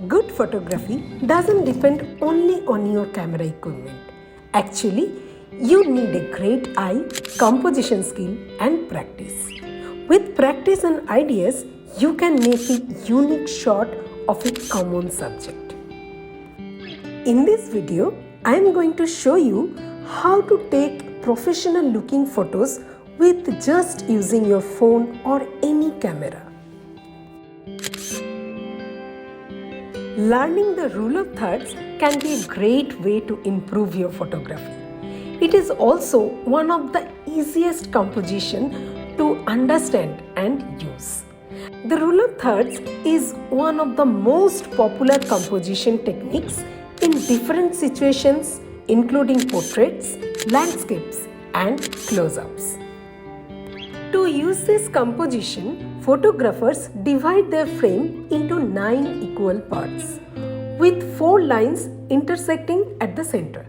Good photography doesn't depend only on your camera equipment. Actually, you need a great eye, composition skill, and practice. With practice and ideas, you can make a unique shot of a common subject. In this video, I am going to show you how to take professional looking photos with just using your phone or any camera. Learning the rule of thirds can be a great way to improve your photography. It is also one of the easiest composition to understand and use. The rule of thirds is one of the most popular composition techniques in different situations, including portraits, landscapes, and close-ups. To use this composition, photographers divide their frame into 9 equal parts, with 4 lines intersecting at the center.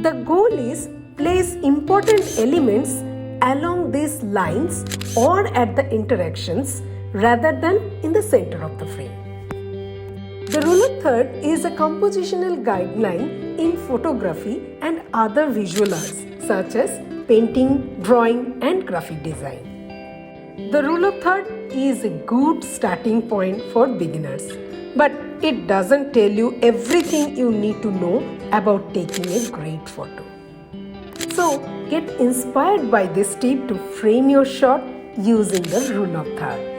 The goal is place important elements along these lines or at the interactions rather than in the center of the frame. The rule of third is a compositional guideline in photography and other visual arts such as painting, drawing, and graphic design. The rule of third is a good starting point for beginners, but it doesn't tell you everything you need to know about taking a great photo. So, get inspired by this tip to frame your shot using the rule of third.